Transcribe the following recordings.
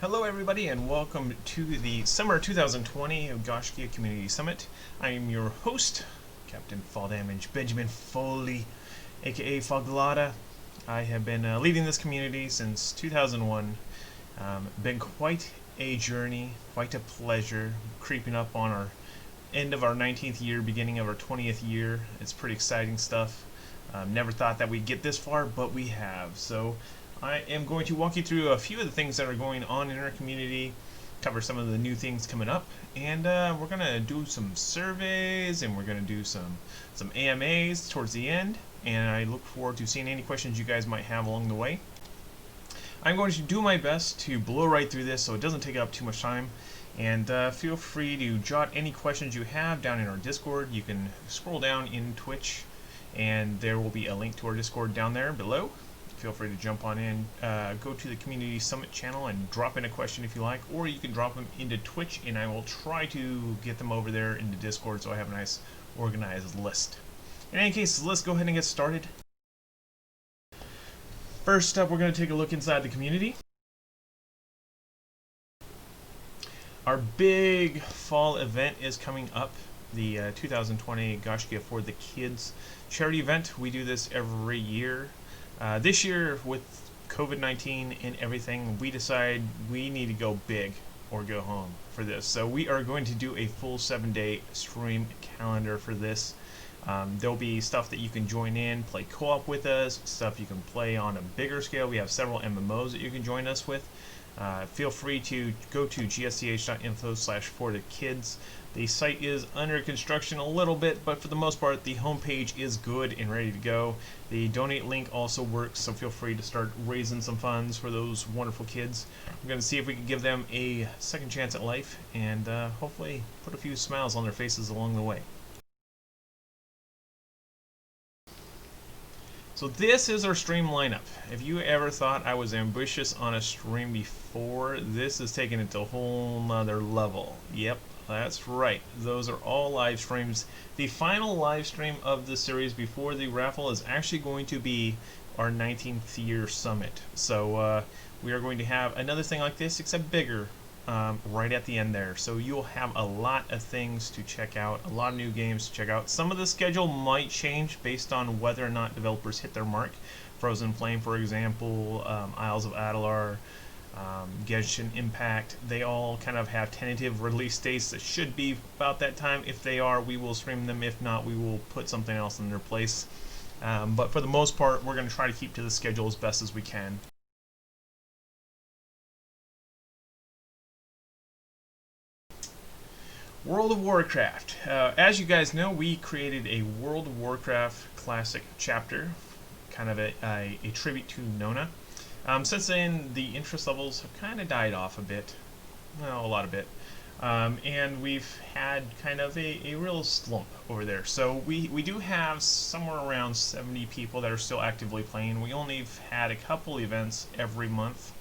Hello everybody and welcome to the Summer 2020 Gaiscioch Community Summit. I am your host, Captain Fall Damage Benjamin Foley, aka Foglata. I have been leading this community since 2001. Been quite a journey, quite a pleasure, creeping up on our end of our 19th year, beginning of our 20th year. It's pretty exciting stuff. Never thought that we'd get this far, but we have. So I am going to walk you through a few of the things that are going on in our community, cover some of the new things coming up, and we're going to do some surveys, and we're going to do some AMAs towards the end, and I look forward to seeing any questions you guys might have along the way. I'm going to do my best to blow right through this so it doesn't take up too much time, and feel free to jot any questions you have down in our Discord. You can scroll down in Twitch, and there will be a link to our Discord down there below. Feel free to jump on in, go to the Community Summit channel and drop in a question if you like, or you can drop them into Twitch and I will try to get them over there into Discord so I have a nice organized list. In any case, let's go ahead and get started. First up, we're going to take a look inside the community. Our big fall event is coming up, the 2020 Gaiscioch for the Kids charity event. We do this every year. This year, with COVID-19 and everything, we decide we need to go big or go home for this. So we are going to do a full 7-day stream calendar for this. There'll be stuff that you can join in, play co-op with us, stuff you can play on a bigger scale. We have several MMOs that you can join us with. Feel free to go to gsch.info/for-the-kids. The site is under construction a little bit, but for the most part, the homepage is good and ready to go. The donate link also works, so feel free to start raising some funds for those wonderful kids. We're going to see if we can give them a second chance at life and hopefully put a few smiles on their faces along the way. So this is our stream lineup. If you ever thought I was ambitious on a stream before, this is taking it to a whole nother level. Yep, that's right. Those are all live streams. The final live stream of the series before the raffle is actually going to be our 19th year summit. So we are going to have another thing like this, except bigger, right at the end there. So you'll have a lot of things to check out, a lot of new games to check out. Some of the schedule might change based on whether or not developers hit their mark. Frozen Flame, for example, Isles of Adelar, Genshin Impact, they all kind of have tentative release dates that should be about that time. If they are, we will stream them. If not, we will put something else in their place. But for the most part, we're going to try to keep to the schedule as best as we can. World of Warcraft. As you guys know, we created a World of Warcraft Classic chapter, kind of a tribute to Nona. Since then, the interest levels have kind of died off a bit, well, a lot of bit, and we've had kind of a real slump over there. So we do have somewhere around 70 people that are still actively playing. We only have had a couple events every month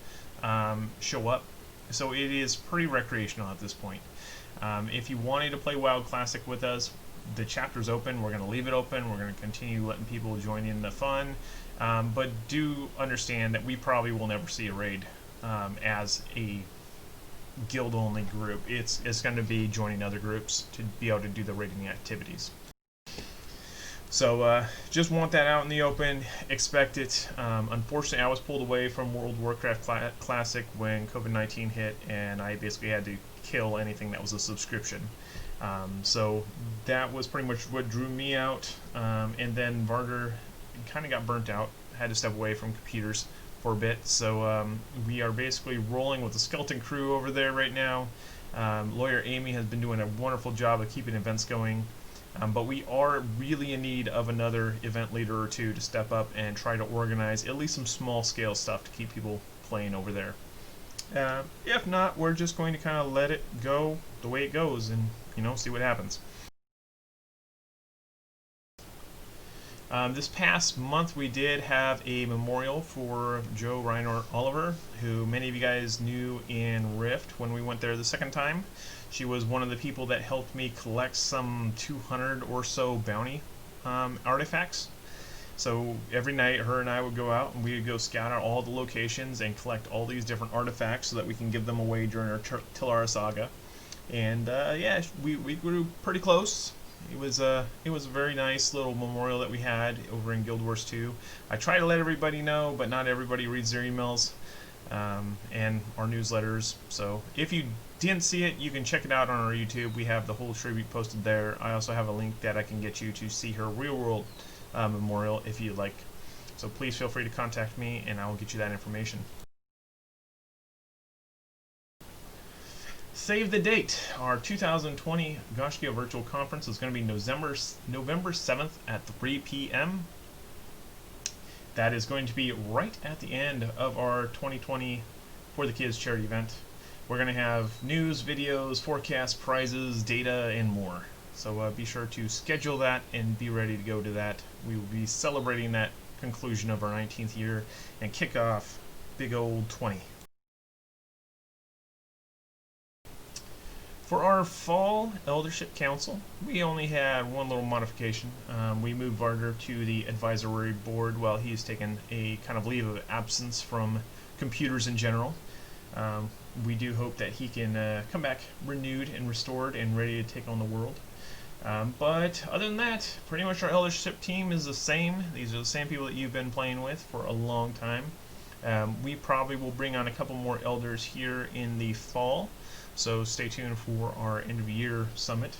show up, so it is pretty recreational at this point. If you wanted to play WoW Classic with us, the chapter's open. We're going to leave it open. We're going to continue letting people join in the fun. But do understand that we probably will never see a raid as a guild-only group. It's going to be joining other groups to be able to do the raiding activities. So just want that out in the open. Expect it. Unfortunately, I was pulled away from World of Warcraft Classic when COVID-19 hit, and I basically had to kill anything that was a subscription. So that was pretty much what drew me out. And then Varder kind of got burnt out. Had to step away from computers for a bit. So we are basically rolling with the skeleton crew over there right now. Lawyer Amy has been doing a wonderful job of keeping events going. But we are really in need of another event leader or two to step up and try to organize at least some small scale stuff to keep people playing over there. If not, we're just going to kind of let it go the way it goes and, see what happens. This past month we did have a memorial for Joe Reinor Oliver, who many of you guys knew in Rift when we went there the second time. She was one of the people that helped me collect some 200 or so bounty artifacts. So every night, her and I would go out and we would go scout out all the locations and collect all these different artifacts so that we can give them away during our Tilara saga. And yeah, we grew pretty close. It was a very nice little memorial that we had over in Guild Wars 2. I try to let everybody know, but not everybody reads their emails and our newsletters. So if you didn't see it, you can check it out on our YouTube. We have the whole tribute posted there. I also have a link that I can get you to see her real world memorial if you'd like. So please feel free to contact me and I will get you that information. Save the date. Our 2020 Gaiscioch Virtual Conference is going to be November 7th at 3 p.m. That is going to be right at the end of our 2020 For the Kids charity event. We're going to have news, videos, forecasts, prizes, data, and more. So be sure to schedule that and be ready to go to that. We will be celebrating that conclusion of our 19th year and kick off big old 20. For our fall Eldership Council, we only had one little modification. We moved Varder to the advisory board while he's taken a kind of leave of absence from computers in general. We do hope that he can come back renewed and restored and ready to take on the world. But other than that, pretty much our Eldership team is the same. These are the same people that you've been playing with for a long time. We probably will bring on a couple more elders here in the fall. So stay tuned for our end of year summit,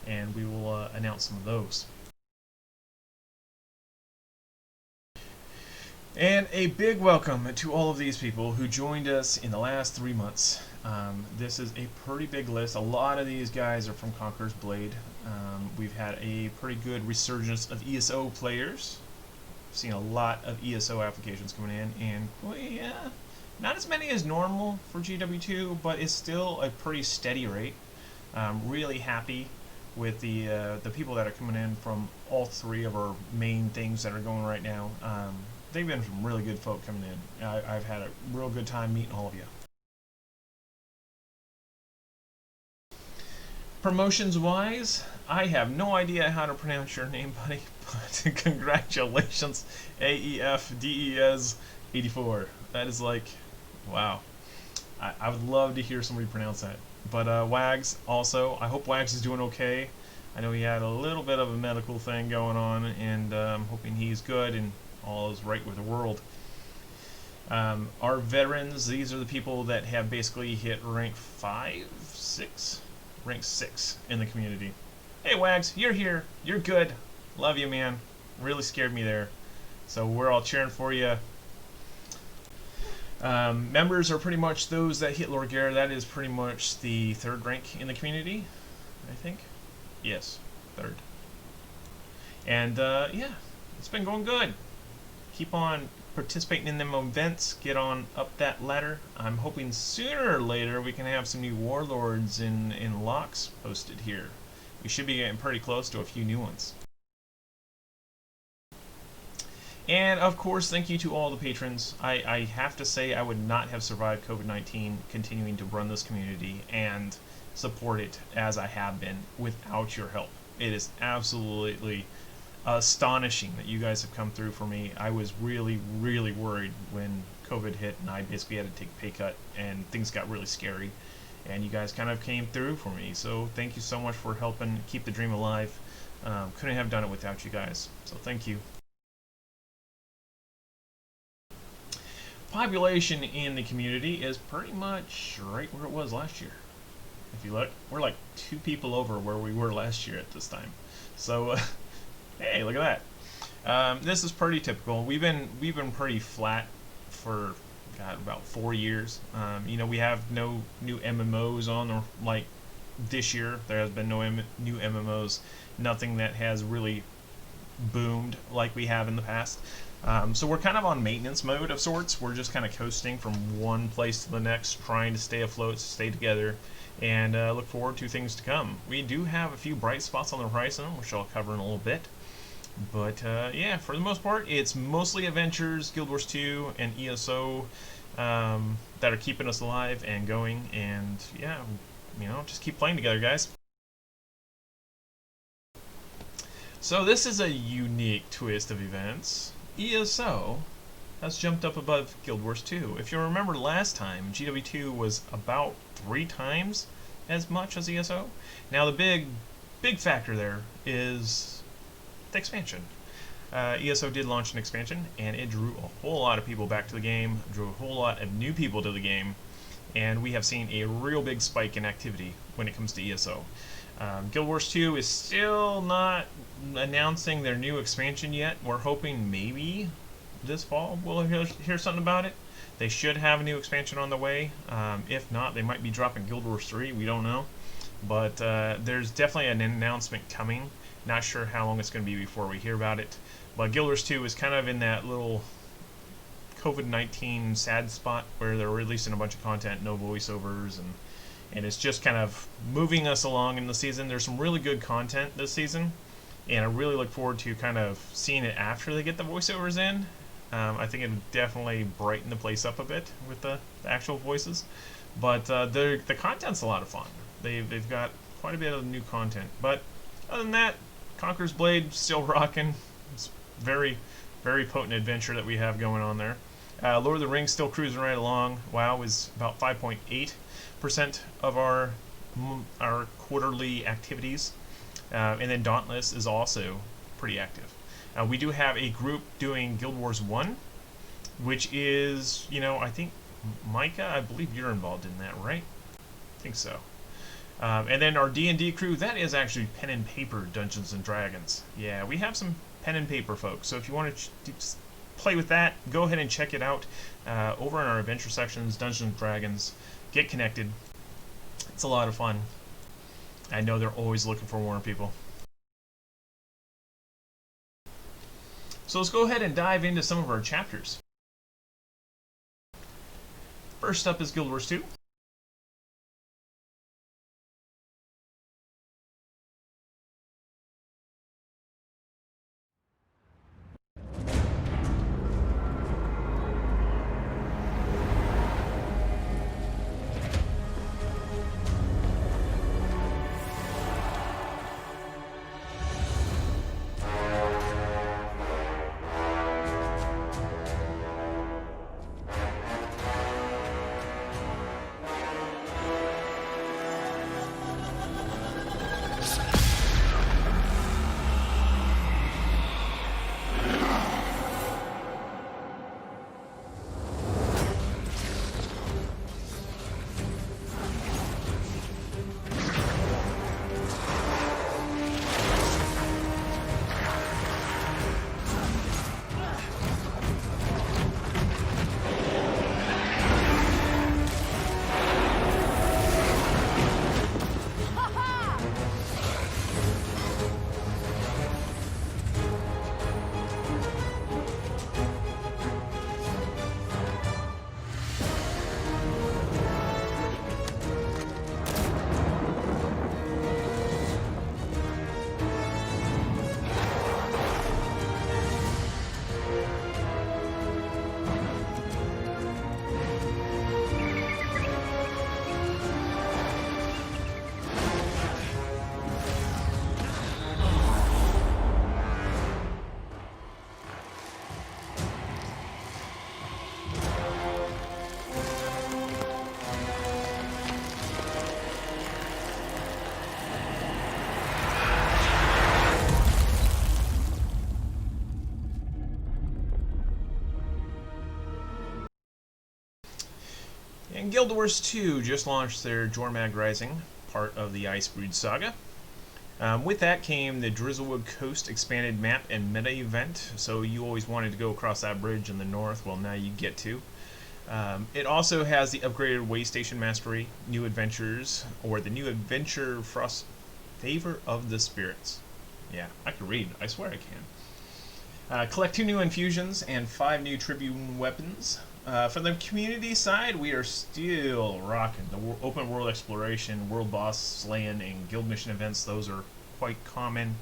and we will announce some of those. And a big welcome to all of these people who joined us in the last 3 months. This is a pretty big list. A lot of these guys are from Conqueror's Blade. We've had a pretty good resurgence of ESO players. We've seen a lot of ESO applications coming in, and not as many as normal for GW2, but it's still a pretty steady rate. Really happy with the people that are coming in from all three of our main things that are going right now. They've been some really good folk coming in. I've had a real good time meeting all of you. Promotions-wise, I have no idea how to pronounce your name, buddy, but congratulations, AEFDES84. That is like, wow. I would love to hear somebody pronounce that. But Wags, also, I hope Wags is doing okay. I know he had a little bit of a medical thing going on, and I'm hoping he's good and all is right with the world. Our veterans, these are the people that have basically hit rank 6 in the community. Hey Wags, you're here. You're good. Love you, man. Really scared me there. So we're all cheering for you. Members are pretty much those that hit Lord Gare. That is pretty much the 3rd rank in the community, I think. Yes, 3rd. And yeah, it's been going good. Keep on participating in them events. Get on up that ladder. I'm hoping sooner or later we can have some new warlords in locks posted here. We should be getting pretty close to a few new ones. And of course, thank you to all the patrons. I have to say I would not have survived COVID-19 continuing to run this community and support it as I have been without your help. It is absolutely astonishing that you guys have come through for me. I was really, really worried when COVID hit and I basically had to take a pay cut and things got really scary. And you guys kind of came through for me. So thank you so much for helping keep the dream alive. Couldn't have done it without you guys. So thank you. Population in the community is pretty much right where it was last year. If you look, we're like 2 people over where we were last year at this time. So hey, look at that. This is pretty typical. We've been pretty flat for about 4 years. You know, we have no new MMOs on, or like this year there has been no new MMOs. Nothing that has really boomed like we have in the past. So we're kind of on maintenance mode of sorts. We're just kind of coasting from one place to the next, trying to stay afloat, stay together, and look forward to things to come. We do have a few bright spots on the horizon, which I'll cover in a little bit. But yeah, for the most part, it's mostly adventures, Guild Wars 2, and ESO that are keeping us alive and going. And yeah, you know, just keep playing together, guys. So this is a unique twist of events. ESO has jumped up above Guild Wars 2. If you remember last time, GW2 was about 3 times as much as ESO. Now the big factor there is the expansion. ESO did launch an expansion, and it drew a whole lot of people back to the game, drew a whole lot of new people to the game, and we have seen a real big spike in activity when it comes to ESO. Guild Wars 2 is still not announcing their new expansion yet. We're hoping maybe this fall we'll hear something about it. They should have a new expansion on the way. If not, they might be dropping Guild Wars 3. We don't know. But there's definitely an announcement coming. Not sure how long it's going to be before we hear about it. But Guild Wars 2 is kind of in that little COVID-19 sad spot where they're releasing a bunch of content, no voiceovers, and it's just kind of moving us along in the season. There's some really good content this season, and I really look forward to kind of seeing it after they get the voiceovers in. I think it'll definitely brighten the place up a bit with the actual voices. But the content's a lot of fun. They've got quite a bit of new content. But other than that, Conqueror's Blade still rocking. It's very, very potent adventure that we have going on there. Lord of the Rings still cruising right along. WoW is about 5.8% of our quarterly activities. And then Dauntless is also pretty active. We do have a group doing Guild Wars 1, which is, I think, Micah, I believe you're involved in that, right? I think so. And then our D&D crew, that is actually pen and paper Dungeons and Dragons. Yeah, we have some pen and paper folks, so if you want to play with that, go ahead and check it out over in our adventure sections, Dungeons and Dragons. Get connected. It's a lot of fun. I know they're always looking for more people. So let's go ahead and dive into some of our chapters. First up is Guild Wars 2. And Guild Wars 2 just launched their Jormag Rising, part of the Icebreed saga. With that came the Drizzlewood Coast expanded map and meta event, so you always wanted to go across that bridge in the north, well now you get to. It also has the upgraded Way Station Mastery, new adventures, or the new adventure Frost Favor of the Spirits. Yeah, I can read, I swear I can. Collect 2 new infusions and 5 new Tribune weapons. For the community side, we are still rocking the open world exploration, world boss slaying, and guild mission events. Those are quite common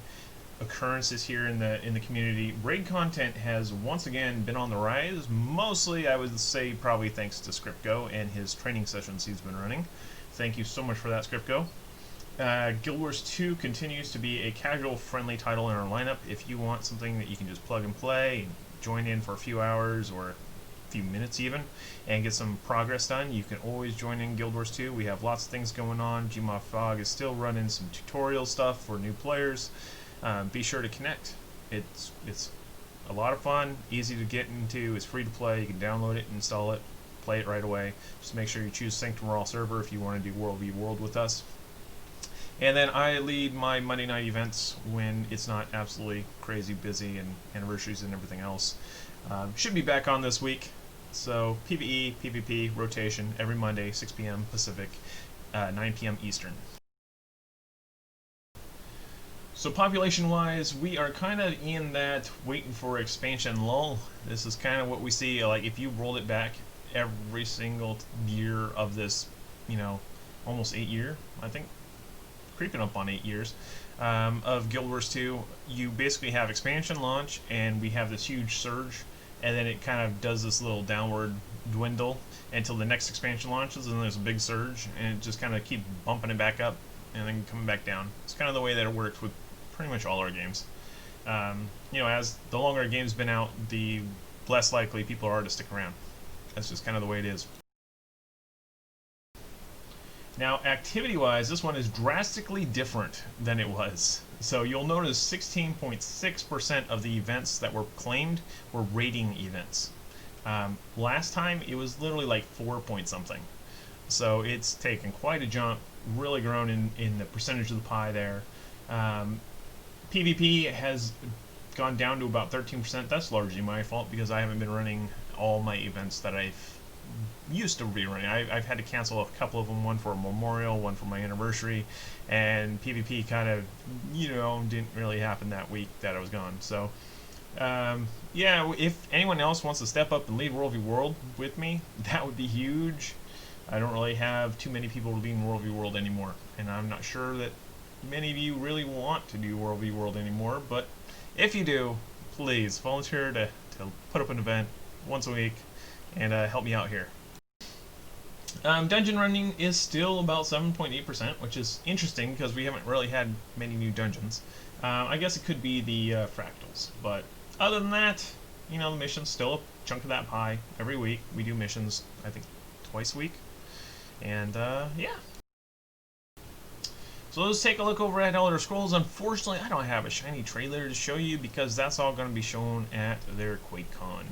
occurrences here in the community. Raid content has once again been on the rise. Mostly, I would say, probably thanks to ScriptGo and his training sessions he's been running. Thank you so much for that, ScriptGo. Guild Wars 2 continues to be a casual-friendly title in our lineup. If you want something that you can just plug and play, join in for a few hours or a few minutes even, and get some progress done, you can always join in Guild Wars 2. We have lots of things going on. Gmod Fog is still running some tutorial stuff for new players. Be sure to connect. It's a lot of fun, easy to get into, it's free to play. You can download it, install it, play it right away. Just make sure you choose Sanctum Raw server if you want to do World v World with us. And then I lead my Monday night events when it's not absolutely crazy busy and anniversaries and everything else. Should be back on this week. So PvE, PvP, rotation every Monday, 6 p.m. Pacific, 9 p.m. Eastern. So population-wise, we are kind of in that waiting for expansion lull. This is kind of what we see, like if you rolled it back every single year of this, almost 8 year, I think, creeping up on 8 years, of Guild Wars 2, you basically have expansion launch, and we have this huge surge, and then it kind of does this little downward dwindle until the next expansion launches, and there's a big surge, and it just kind of keeps bumping it back up, and then coming back down. It's kind of the way that it works with pretty much all our games. As the longer a game's been out, the less likely people are to stick around. That's just kind of the way it is. Now, activity-wise, this one is drastically different than it was. So you'll notice 16.6% of the events that were claimed were raiding events. Last time, it was literally like 4 point something. So it's taken quite a jump, really grown in the percentage of the pie there. PvP has gone down to about 13%. That's largely my fault because I haven't been running all my events that I've used to be running. I've had to cancel a couple of them, one for a memorial, one for my anniversary, and PvP kind of, didn't really happen that week that I was gone. So, yeah, if anyone else wants to step up and lead World v World with me, that would be huge. I don't really have too many people leading World v World anymore, and I'm not sure that many of you really want to do World v World anymore, but if you do, please volunteer to put up an event once a week and help me out here. Dungeon running is still about 7.8%, which is interesting because we haven't really had many new dungeons. I guess it could be the fractals, but other than that, the mission's still a chunk of that pie. Every week we do missions, I think twice a week, and yeah. So let's take a look over at Elder Scrolls. Unfortunately, I don't have a shiny trailer to show you because that's all going to be shown at their QuakeCon.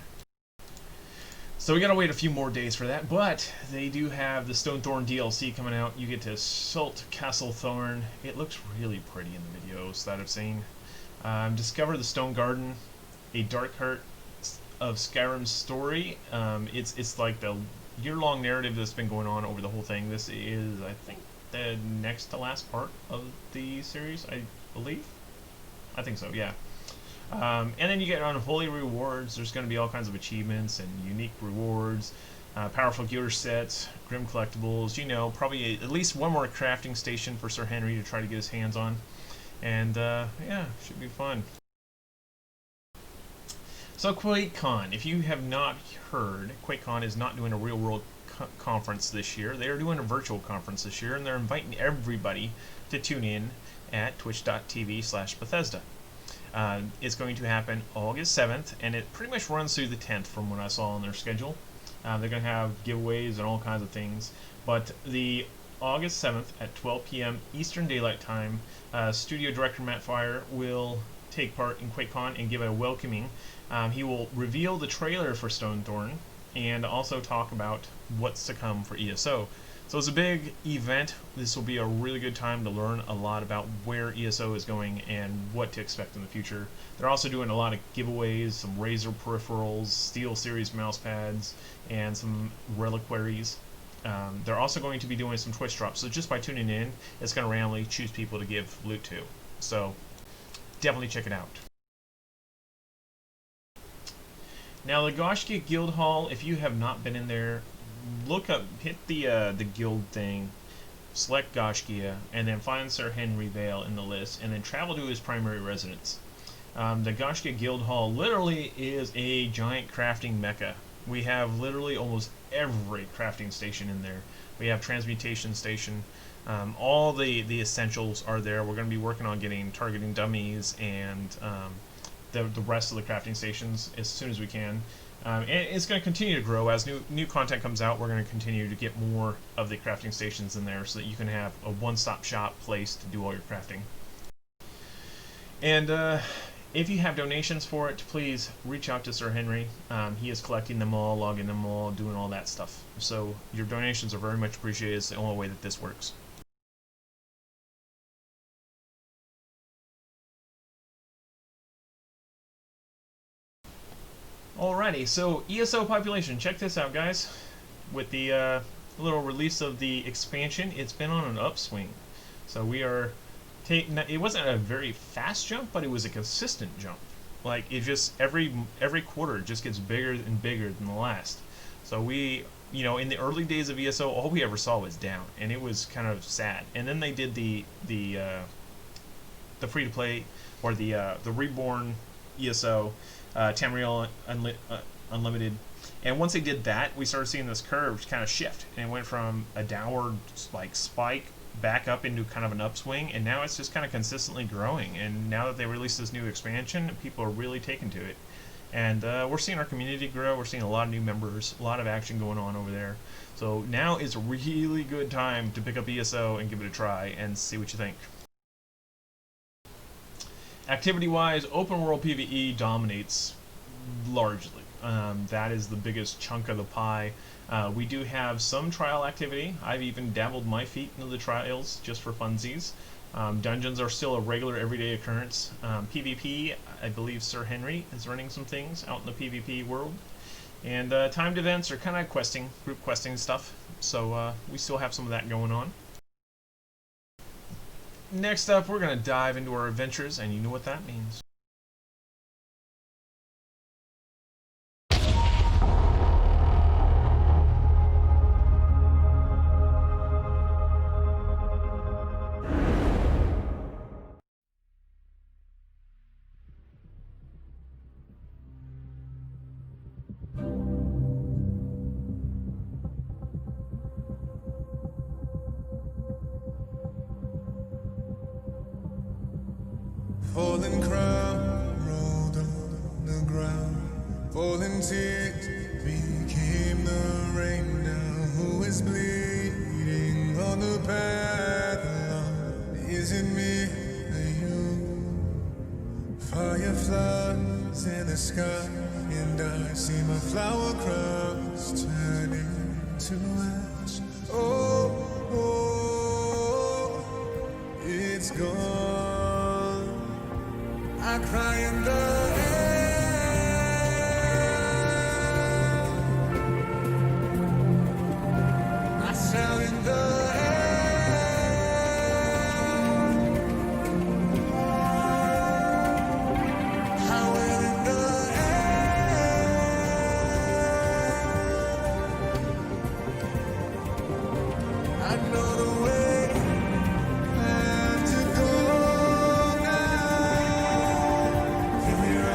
So we gotta wait a few more days for that, but they do have the Stonethorn DLC coming out. You get to Salt Castle Thorn. It looks really pretty in the videos that I've seen. Discover the Stone Garden, a dark heart of Skyrim's story. It's like the year-long narrative that's been going on over the whole thing. This is, I think, the next to last part of the series, I believe. I think so, yeah. And then you get unholy rewards. There's going to be all kinds of achievements and unique rewards, powerful gear sets, grim collectibles, probably at least one more crafting station for Sir Henry to try to get his hands on. And, yeah, should be fun. So QuakeCon, if you have not heard, QuakeCon is not doing a real-world conference this year. They are doing a virtual conference this year, and they're inviting everybody to tune in at twitch.tv/Bethesda. It's going to happen August 7th, and it pretty much runs through the 10th from what I saw on their schedule. They're going to have giveaways and all kinds of things. But the August 7th at 12 p.m. Eastern Daylight Time, studio director Matt Fire will take part in QuakeCon and give a welcoming. He will reveal the trailer for Stonethorn and also talk about what's to come for ESO. So it's a big event. This will be a really good time to learn a lot about where ESO is going and what to expect in the future. They're also doing a lot of giveaways, some Razer peripherals, Steel Series mouse pads, and some reliquaries. They're also going to be doing some Twitch drops, so just by tuning in, it's going to randomly choose people to give loot to. So definitely check it out. Now the Gaiscioch Guild Hall, if you have not been in there, hit the guild thing, select Gaiscioch, and then find Sir Henry Vale in the list, and then travel to his primary residence. The Gaiscioch Guild Hall literally is a giant crafting mecca. We have literally almost every crafting station in there. We have transmutation station, All the essentials are there. We're going to be working on getting targeting dummies and the rest of the crafting stations as soon as we can. And it's going to continue to grow as new content comes out. We're going to continue to get more of the crafting stations in there so that you can have a one-stop shop place to do all your crafting. And if you have donations for it, please reach out to Sir Henry. He is collecting them all, logging them all, doing all that stuff. So your donations are very much appreciated. It's the only way that this works. Alrighty, so ESO population. Check this out, guys. With the little release of the expansion, it's been on an upswing. So we are it wasn't a very fast jump, but it was a consistent jump. Like, it just every quarter it just gets bigger and bigger than the last. So we, in the early days of ESO, all we ever saw was down, and it was kind of sad. And then they did the free to play, or the reborn ESO, Tamriel Unlimited. And once they did that, we started seeing this curve kind of shift, and it went from a downward spike back up into kind of an upswing, and now it's just kind of consistently growing. And now that they released this new expansion, people are really taking to it, and we're seeing our community grow. We're seeing a lot of new members, a lot of action going on over there. So now is a really good time to pick up ESO and give it a try and see what you think. Activity wise, open world PvE dominates largely. That is the biggest chunk of the pie. We do have some trial activity. I've even dabbled my feet into the trials just for funsies. Dungeons are still a regular everyday occurrence. PvP, I believe Sir Henry is running some things out in the PvP world. And timed events are kind of questing, group questing stuff. So we still have some of that going on. Next up, we're going to dive into our adventures, and you know what that means. Fallen crown rolled on the ground. Fallen tears became the rain. Now who is bleeding on the path along? Is it me or you? Fireflies in the sky, and I see my flower crowns turning to ash. Oh, oh, it's gone. I cry in the air. I shout in the air. I wail in the air. I know the way. And to go now. Here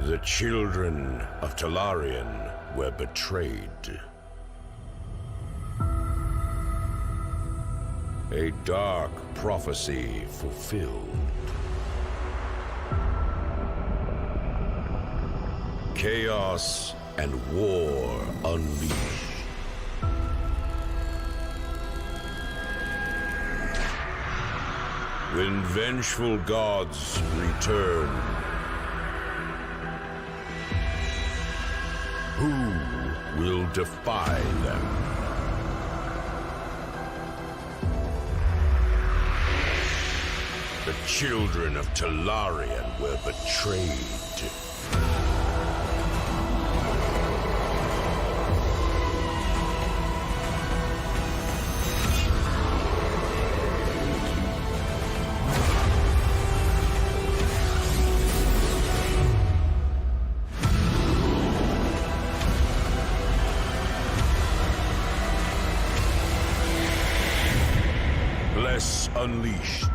The children of Talarian were betrayed. A dark prophecy fulfilled. Chaos and war unleashed. When vengeful gods return, who will defy them? The children of Talarian were betrayed. Bless Unleashed.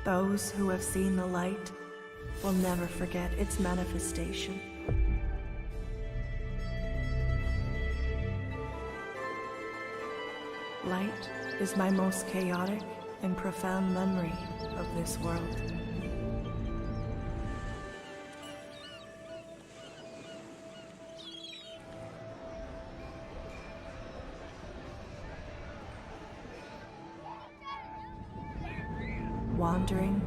Those who have seen the light will never forget its manifestation. Light is my most chaotic and profound memory of this world. Wandering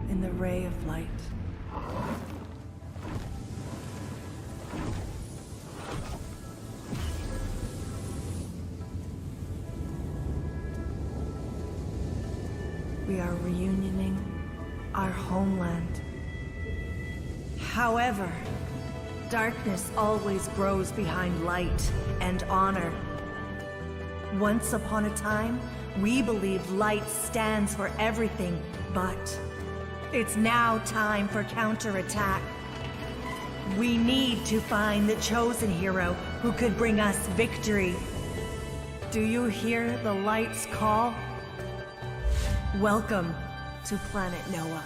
in the ray of light. We are reunioning our homeland. However, darkness always grows behind light and honor. Once upon a time, we believed light stands for everything, but it's now time for counterattack. We need to find the chosen hero who could bring us victory. Do you hear the light's call? Welcome to Planet Noah.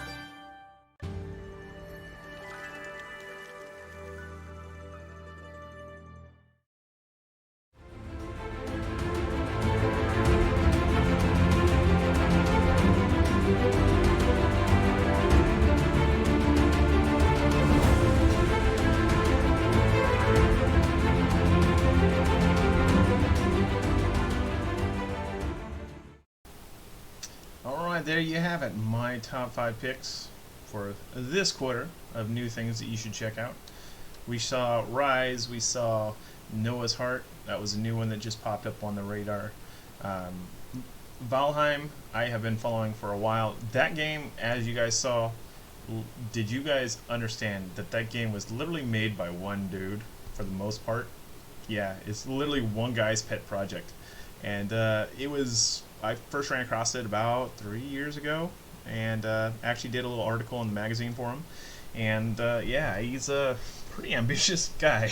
Alright, there you have it. My top 5 picks for this quarter of new things that you should check out. We saw Rise, we saw Noah's Heart. That was a new one that just popped up on the radar. Um, Valheim, I have been following for a while. That game, as you guys saw, did you guys understand that that game was literally made by one dude for the most part? Yeah, it's literally one guy's pet project. And I first ran across it about 3 years ago, and actually did a little article in the magazine for him. And yeah, he's a pretty ambitious guy.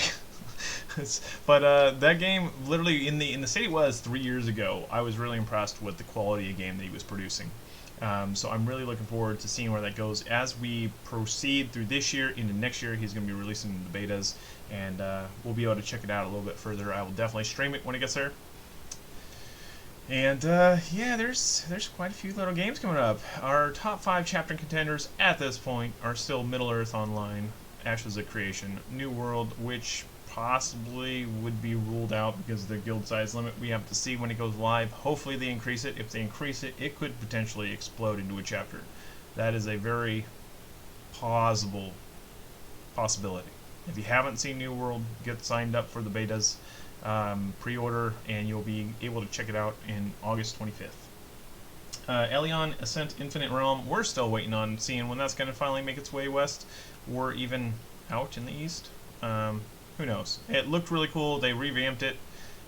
But that game, literally in the state it was 3 years ago, I was really impressed with the quality of game that he was producing. So I'm really looking forward to seeing where that goes as we proceed through this year into next year. He's going to be releasing the betas, and we'll be able to check it out a little bit further. I will definitely stream it when it gets there. And yeah, there's quite a few little games coming up. Our top 5 chapter contenders at this point are still Middle Earth Online, Ashes of Creation, New World, which possibly would be ruled out because of the guild size limit. We have to see when it goes live. Hopefully they increase it. If they increase it, it could potentially explode into a chapter. That is a very possibility. If you haven't seen New World, get signed up for the betas. Pre-order, and you'll be able to check it out in August 25th. Elion Ascent Infinite Realm, we're still waiting on seeing when that's going to finally make its way west, or even out in the east. Who knows? It looked really cool. They revamped it,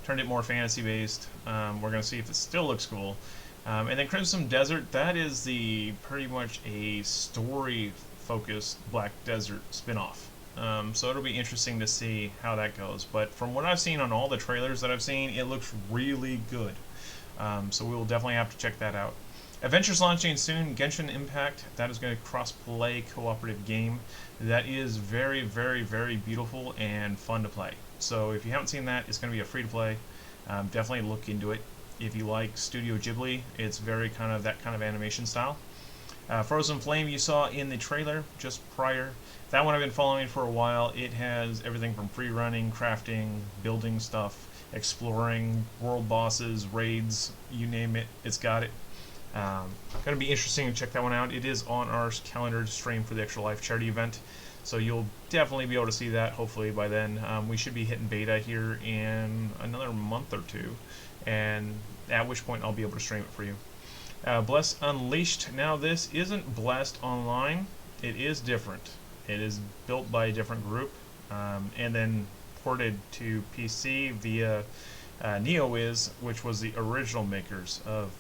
turned it more fantasy based. We're going to see if it still looks cool. And then Crimson Desert, that is pretty much a story focused Black Desert spin-off. So it'll be interesting to see how that goes. But from what I've seen on all the trailers that I've seen, it looks really good. So we will definitely have to check that out. Adventures launching soon. Genshin Impact. That is going to cross-play cooperative game. That is very, very, very beautiful and fun to play. So if you haven't seen that, it's going to be a free-to-play. Definitely look into it. If you like Studio Ghibli, it's very kind of that kind of animation style. Frozen Flame you saw in the trailer just prior. That one I've been following for a while. It has everything from free running, crafting, building stuff, exploring, world bosses, raids, you name it, it's got it. Going to be interesting to check that one out. It is on our calendar to stream for the Extra Life charity event, so you'll definitely be able to see that hopefully by then. We should be hitting beta here in another month or two, and at which point I'll be able to stream it for you. Bless Unleashed. Now this isn't Blessed Online. It is different. It is built by a different group, and then ported to PC via NeoWiz, which was the original makers of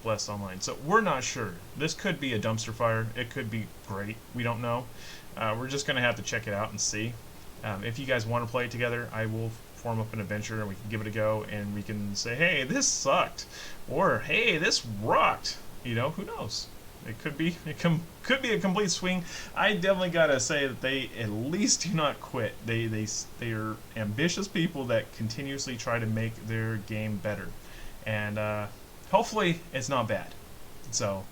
Blessed Online. So we're not sure. This could be a dumpster fire. It could be great. We don't know. We're just going to have to check it out and see. If you guys want to play it together, I will form up an adventure and we can give it a go, and we can say, hey, this sucked, or hey, this rocked. You know, who knows? It could be a complete swing. I definitely gotta say that they at least do not quit. They are ambitious people that continuously try to make their game better, and hopefully it's not bad. So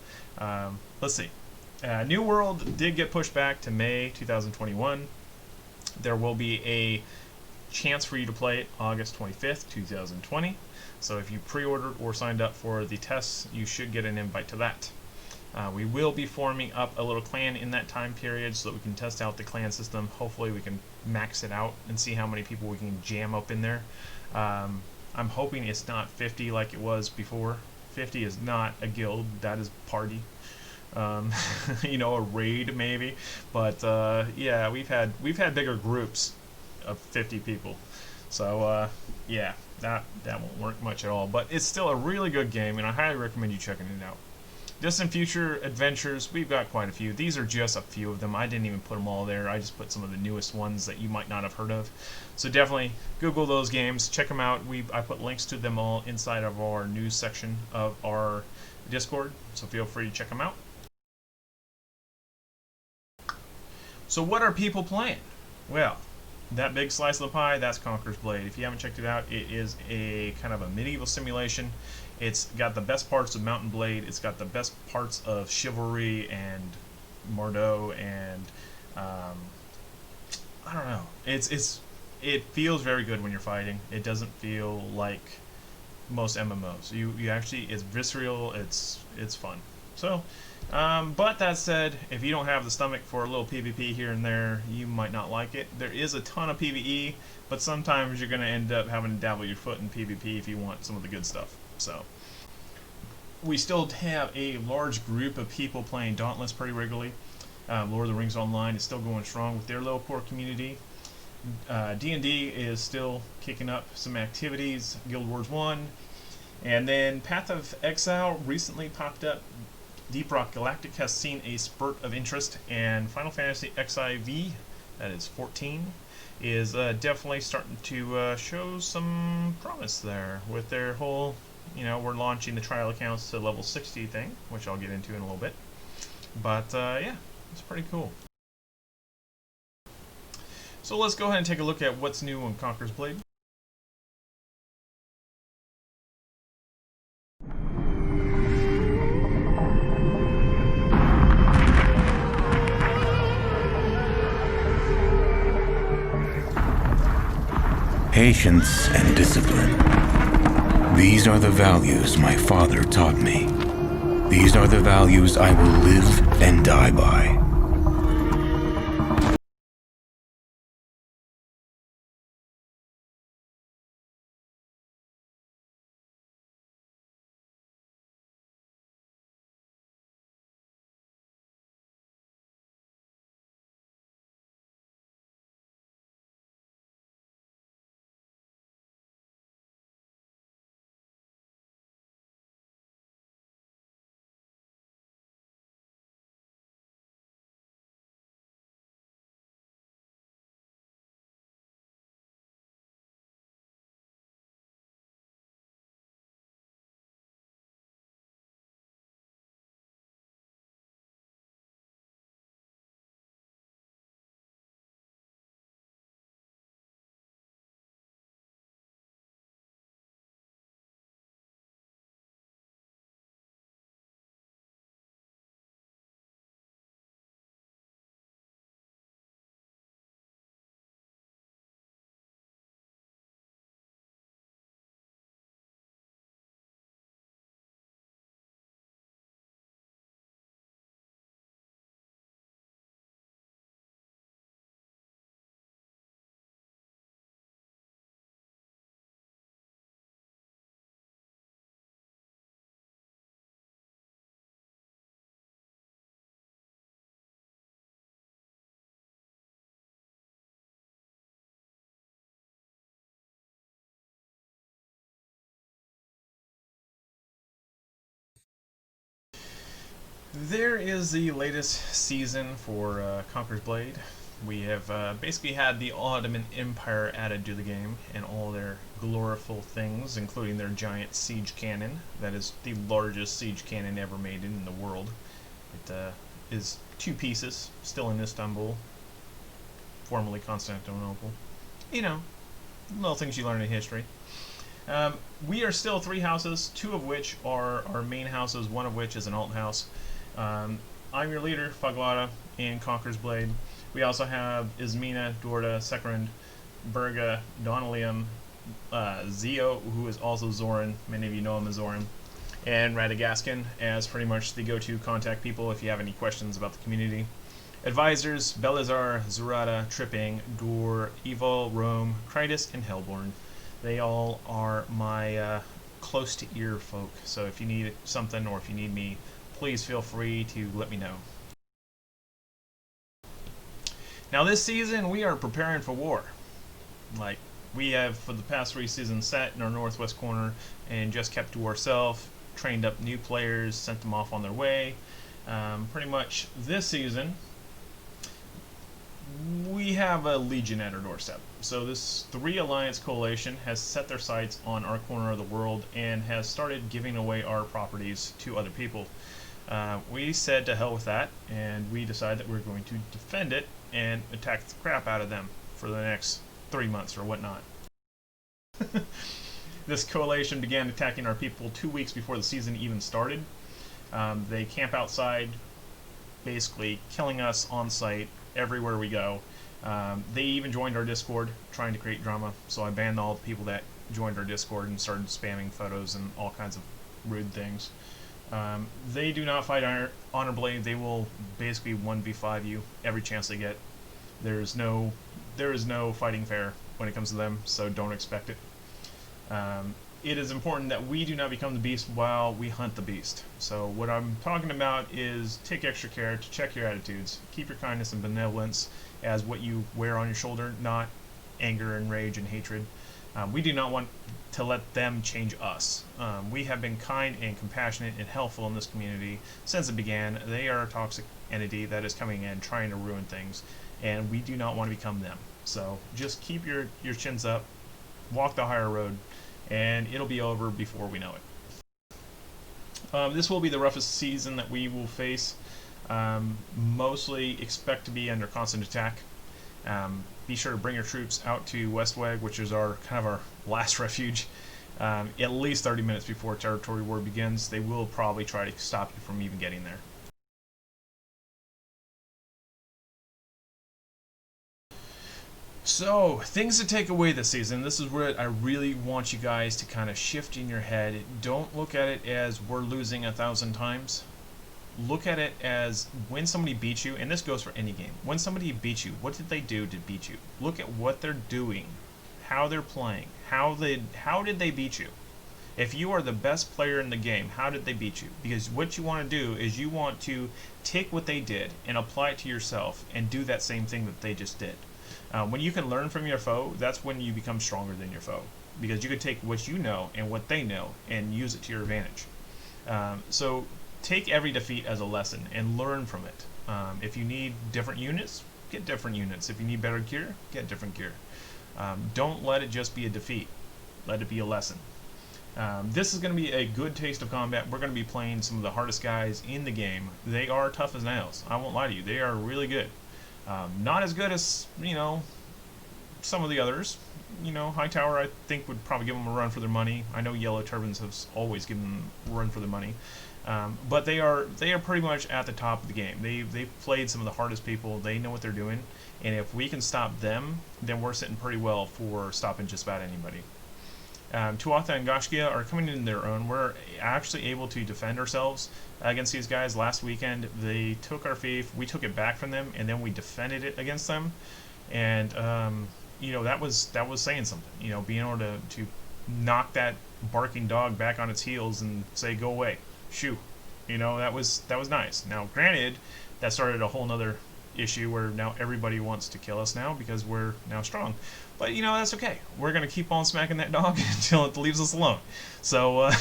let's see. New World did get pushed back to May 2021. There will be a chance for you to play it August 25th, 2020. So if you pre-ordered or signed up for the tests, you should get an invite to that. We will be forming up a little clan in that time period so that we can test out the clan system. Hopefully we can max it out and see how many people we can jam up in there. I'm hoping it's not 50 like it was before. 50 is not a guild, that is party. You know, a raid maybe. But yeah, we've had bigger groups of 50 people. So yeah, that won't work much at all. But it's still a really good game, and I highly recommend you checking it out. Distant Future Adventures, we've got quite a few. These are just a few of them. I didn't even put them all there. I just put some of the newest ones that you might not have heard of. So definitely Google those games, check them out. I put links to them all inside of our news section of our Discord, so feel free to check them out. So what are people playing? Well, that big slice of the pie, that's Conqueror's Blade. If you haven't checked it out, it is a kind of a medieval simulation. It's got the best parts of Mountain Blade. It's got the best parts of Chivalry and Mordor, and I don't know. It feels very good when you're fighting. It doesn't feel like most MMOs. You actually, it's visceral, it's fun. So, but that said, if you don't have the stomach for a little PvP here and there, you might not like it. There is a ton of PvE, but sometimes you're going to end up having to dabble your foot in PvP if you want some of the good stuff. So, we still have a large group of people playing Dauntless pretty regularly. Lord of the Rings Online is still going strong with their low core community. D&D is still kicking up some activities. Guild Wars 1. And then Path of Exile recently popped up. Deep Rock Galactic has seen a spurt of interest, and Final Fantasy XIV, that is 14, is definitely starting to show some promise there with their whole, we're launching the trial accounts to level 60 thing, which I'll get into in a little bit. But yeah, it's pretty cool. So let's go ahead and take a look at what's new on Conqueror's Blade. Patience and discipline. These are the values my father taught me. These are the values I will live and die by. There is the latest season for Conqueror's Blade. We have basically had the Ottoman Empire added to the game and all their gloriful things, including their giant siege cannon. That is the largest siege cannon ever made in the world. It is 2 pieces, still in Istanbul, formerly Constantinople. Little things you learn in history. We are still 3 houses, 2 of which are our main houses, 1 of which is an alt house. I'm your leader, Faglada, in Conqueror's Blade. We also have Ismina, Dorda, Sekarind, Berga, Donalium, Zio, who is also Zoran. Many of you know him as Zoran. And Radagaskin as pretty much the go-to contact people if you have any questions about the community. Advisors, Belazar, Zurata, Tripping, Dor, Evil, Rome, Kritis, and Hellborn. They all are my close-to-ear folk, so if you need something or if you need me, please feel free to let me know. Now this season, we are preparing for war. Like, we have, for the past 3 seasons, sat in our northwest corner and just kept to ourselves, trained up new players, sent them off on their way. Pretty much this season, we have a legion at our doorstep. So this 3 Alliance coalition has set their sights on our corner of the world and has started giving away our properties to other people. We said to hell with that, and we decided that we're going to defend it and attack the crap out of them for the next 3 months or whatnot. This coalition began attacking our people 2 weeks before the season even started. They camp outside, basically killing us on site everywhere we go. They even joined our Discord trying to create drama, so I banned all the people that joined our Discord and started spamming photos and all kinds of rude things. They do not fight honorably. They will basically 1v5 you every chance they get. There is no fighting fair when it comes to them, so don't expect it. It is important that we do not become the beast while we hunt the beast. So what I'm talking about is take extra care to check your attitudes. Keep your kindness and benevolence as what you wear on your shoulder, not anger and rage and hatred. We do not want to let them change us. We have been kind and compassionate and helpful in this community since it began. They are a toxic entity that is coming in trying to ruin things, and we do not want to become them. So just keep your chins up, walk the higher road, and it'll be over before we know it. This will be the roughest season that we will face. Mostly expect to be under constant attack. Be sure to bring your troops out to Westweg, which is our last refuge, at least 30 minutes before territory war begins. They will probably try to stop you from even getting there. So, things to take away this season. This is where I really want you guys to kind of shift in your head. Don't look at it as we're losing 1,000 times. Look at it as when somebody beats you, and this goes for any game. When somebody beats you, what did they do to beat you? Look at what they're doing, how they're playing, how did they beat you? If you are the best player in the game, how did they beat you? Because what you want to do is you want to take what they did and apply it to yourself and do that same thing that they just did. When you can learn from your foe, that's when you become stronger than your foe. Because you can take what you know and what they know and use it to your advantage. So take every defeat as a lesson and learn from it. If you need different units, get different units. If you need better gear, get different gear. Don't let it just be a defeat. Let it be a lesson. This is going to be a good taste of combat. We're going to be playing some of the hardest guys in the game. They are tough as nails. I won't lie to you. They are really good. Not as good as, some of the others. Hightower, I think, would probably give them a run for their money. I know Yellow Turbans have always given them a run for their money. But they are pretty much at the top of the game. They've played some of the hardest people. They know what they're doing. And if we can stop them, then we're sitting pretty well for stopping just about anybody. Tuatha and Gaiscioch are coming in their own. We're actually able to defend ourselves against these guys. Last weekend, they took our fief, we took it back from them, and then we defended it against them. And that was saying something. Being able to knock that barking dog back on its heels and say, "Go away, shoo." That was nice. Now, granted, that started a whole nother issue where now everybody wants to kill us now because we're now strong. But that's okay. We're gonna keep on smacking that dog until it leaves us alone. So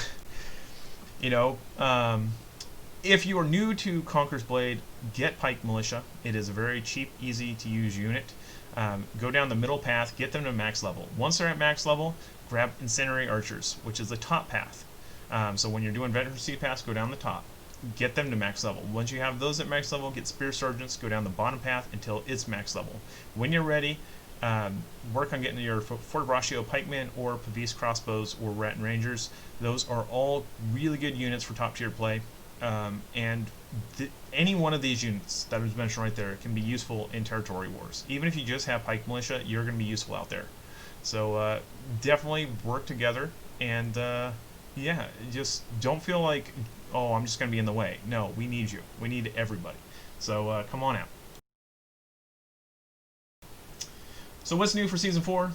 if you are new to Conqueror's Blade, get Pike Militia. It is a very cheap, easy to use unit. Go down the middle path, get them to max level. Once they're at max level, grab Incendiary Archers, which is the top path. So when you're doing Veteran Sea Pass, go down the top. Get them to max level. Once you have those at max level, get Spear Sergeants, go down the bottom path until it's max level. When you're ready, work on getting your Fort Braccio Pikemen or Pavis Crossbows or Rat Rangers. Those are all really good units for top tier play. And any one of these units that was mentioned right there can be useful in territory wars. Even if you just have Pike Militia, you're going to be useful out there. So definitely work together, and just don't feel like, oh, I'm just going to be in the way. No, we need you. We need everybody. So come on out. So what's new for Season 4?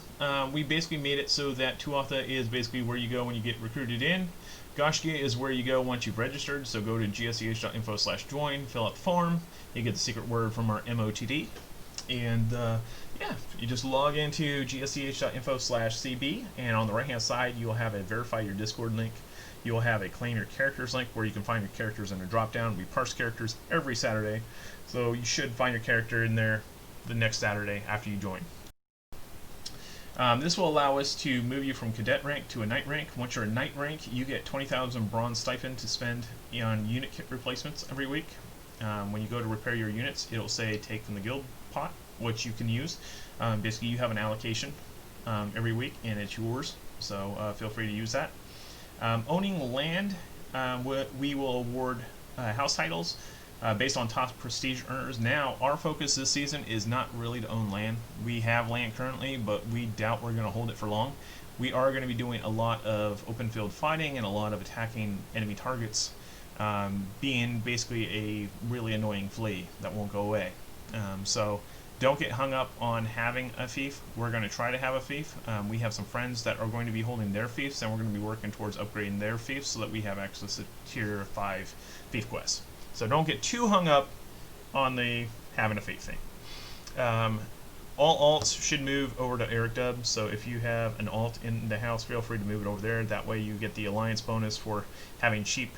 We basically made it so that Tuatha is basically where you go when you get recruited in. Gaiscioch is where you go once you've registered, so go to gaiscioch.info/join, fill out the form, you get the secret word from our MOTD, and you just log into gaiscioch.info/cb, and on the right hand side you'll have a verify your Discord link. You'll have a claim your characters link where you can find your characters in a drop down. We parse characters every Saturday, so you should find your character in there the next Saturday after you join. This will allow us to move you from cadet rank to a knight rank. Once you're a knight rank, you get 20,000 bronze stipend to spend on unit kit replacements every week. When you go to repair your units, it'll say take from the guild pot, which you can use. Basically, you have an allocation every week, and it's yours, so feel free to use that. Owning land, we will award house titles based on top prestige earners. Now, our focus this season is not really to own land. We have land currently, but we doubt we're going to hold it for long. we are going to be doing a lot of open field fighting and a lot of attacking enemy targets, being basically a really annoying flea that won't go away. So don't get hung up on having a fief. We're going to try to have a fief. We have some friends that are going to be holding their fiefs, and we're going to be working towards upgrading their fiefs so that we have access to tier 5 fief quests. So don't get too hung up on the having a fief thing. All alts should move over to Eric Dub, so if you have an alt in the house, feel free to move it over there. That way you get the alliance bonus for having cheap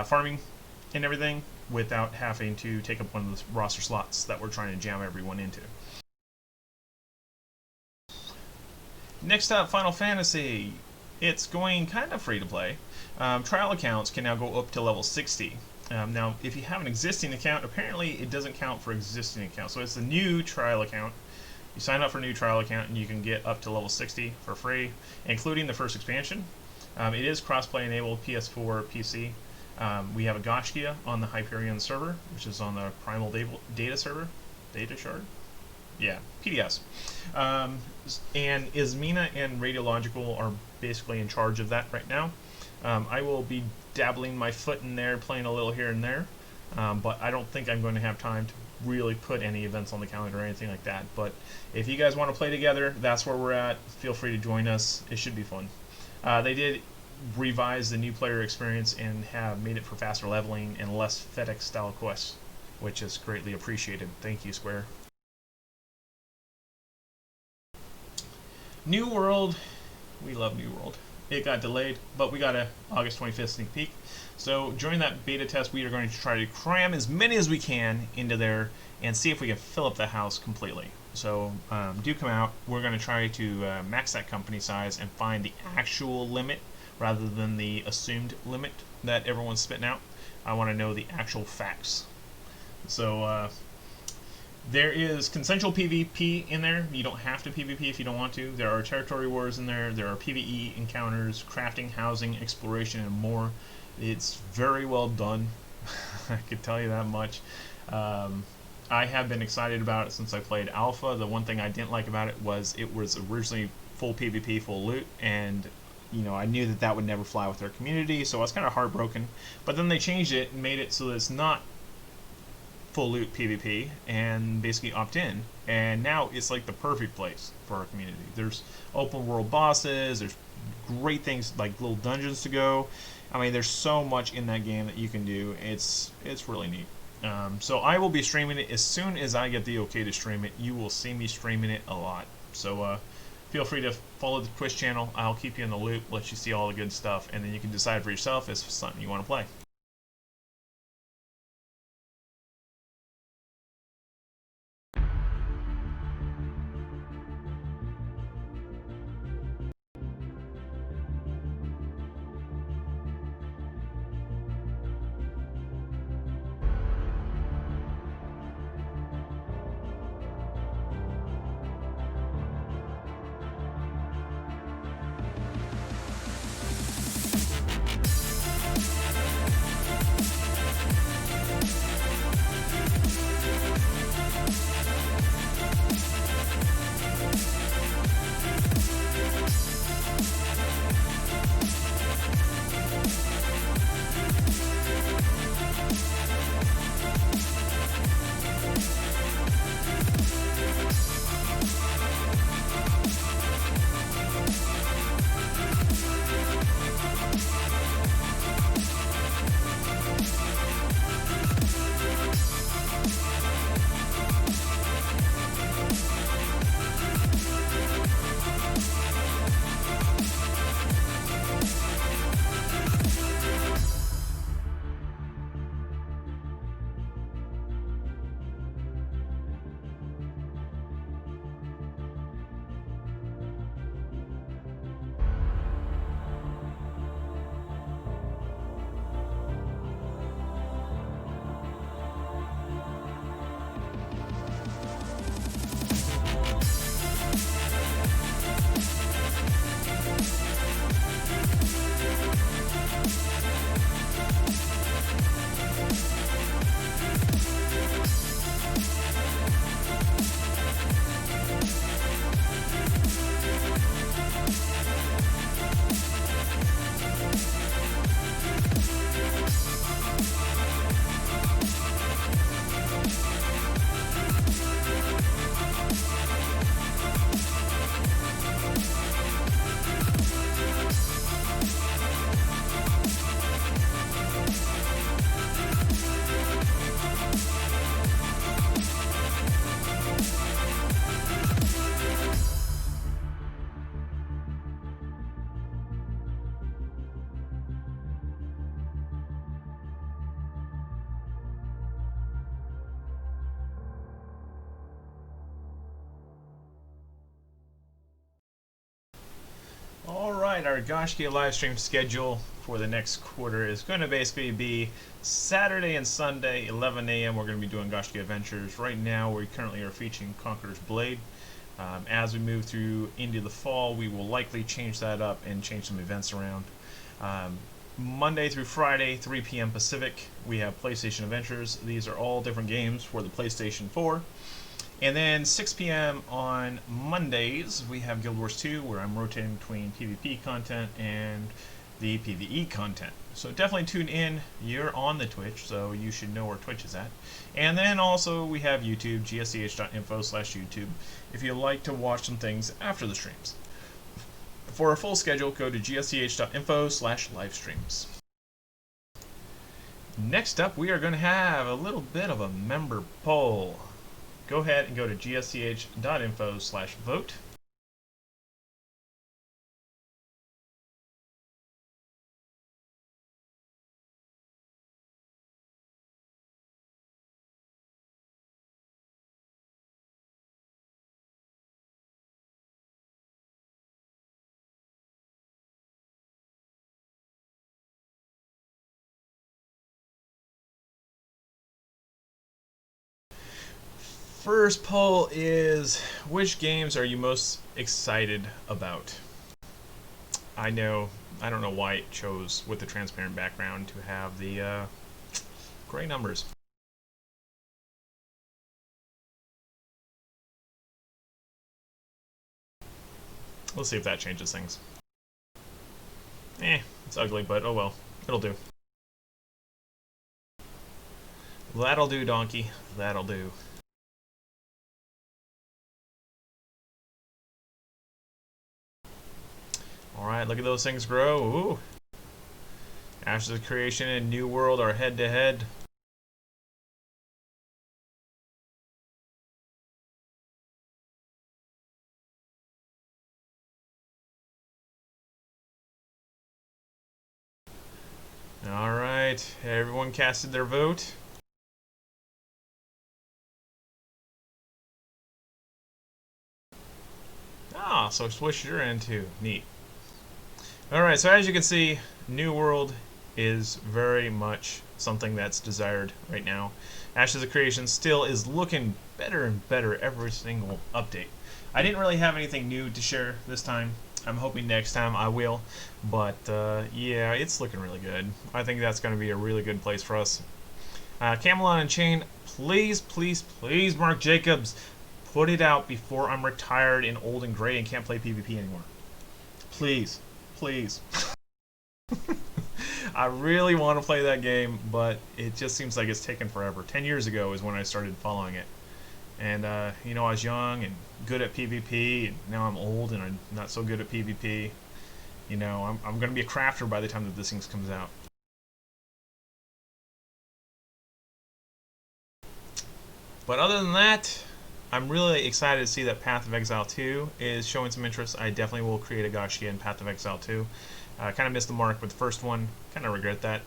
farming and everything without having to take up one of the roster slots that we're trying to jam everyone into. Next up, Final Fantasy. It's going kind of free to play. Trial accounts can now go up to level 60. Now, if you have an existing account, apparently it doesn't count for existing accounts. So it's a new trial account. You sign up for a new trial account and you can get up to level 60 for free, including the first expansion. It is crossplay enabled, PS4, PC. We have a Gaiscioch on the Hyperion server, which is on the Primal Data server. Data Shard? Yeah, PDS. And Ismena and Radiological are basically in charge of that right now. I will be dabbling my foot in there, playing a little here and there, but I don't think I'm going to have time to really put any events on the calendar or anything like that. But if you guys want to play together, that's where we're at. Feel free to join us. It should be fun. They did revise the new player experience and have made it for faster leveling and less FedEx style quests, which is greatly appreciated. Thank you, Square. New World. We love New World. It got delayed, but we got a August 25th sneak peek. So during that beta test, we are going to try to cram as many as we can into there and see if we can fill up the house completely. So do come out. We're going to try to max that company size and find the actual limit rather than the assumed limit that everyone's spitting out. I want to know the actual facts. So there is consensual PvP in there. You don't have to PvP if you don't want to. There are territory wars in there. There are PvE encounters, crafting, housing, exploration, and more. It's very well done. I could tell you that much. I have been excited about it since I played Alpha. The one thing I didn't like about it was originally full PvP, full loot, and I knew that would never fly with their community, so I was kind of heartbroken. But then they changed it and made it so that it's not full loot PvP and basically opt-in, and now it's like the perfect place for our community. There's open world bosses, there's great things like little dungeons to go. I mean, there's so much in that game that you can do. It's really neat. So I will be streaming it as soon as I get the okay to stream it. You will see me streaming it a lot. So feel free to follow the Twitch channel. I'll keep you in the loop, let you see all the good stuff, and then you can decide for yourself if it's something you want to play. And our Gaiscioch live stream schedule for the next quarter is going to basically be Saturday and Sunday, 11 a.m. We're going to be doing Gaiscioch Adventures. Right now, we currently are featuring Conqueror's Blade. As we move through into the fall, we will likely change that up and change some events around. Monday through Friday, 3 p.m. Pacific, we have PlayStation Adventures. These are all different games for the PlayStation 4. And then 6 p.m. on Mondays, we have Guild Wars 2, where I'm rotating between PvP content and the PvE content. So definitely tune in. You're on the Twitch, so you should know where Twitch is at. And then also we have YouTube, gsch.info/YouTube, if you like to watch some things after the streams. For a full schedule, go to gsch.info/livestreams. Next up, we are going to have a little bit of a member poll. Go ahead and go to gsch.info/vote. First poll is, which games are you most excited about? I don't know why it chose with the transparent background to have the gray numbers. Let's see if that changes things. It's ugly, but oh well, it'll do. That'll do, donkey. That'll do. Alright, look at those things grow. Ooh. Ashes of Creation and New World are head-to-head. Alright, everyone casted their vote. Ah, so switch you're into. Neat. Alright, so as you can see, New World is very much something that's desired right now. Ashes of Creation still is looking better and better every single update. I didn't really have anything new to share this time. I'm hoping next time I will. But yeah, it's looking really good. I think that's going to be a really good place for us. Camelot Unchained, please, please, please, Mark Jacobs, put it out before I'm retired and old and gray and can't play PvP anymore. Please. Please. I really want to play that game, but it just seems like it's taken forever. 10 years ago is when I started following it. And, you know, I was young and good at PvP, and now I'm old and I'm not so good at PvP. You know, I'm going to be a crafter by the time that this thing comes out. But other than that, I'm really excited to see that Path of Exile 2 is showing some interest. I definitely will create a Gaiscioch in Path of Exile 2. Kind of missed the mark with the first one. Kind of regret that.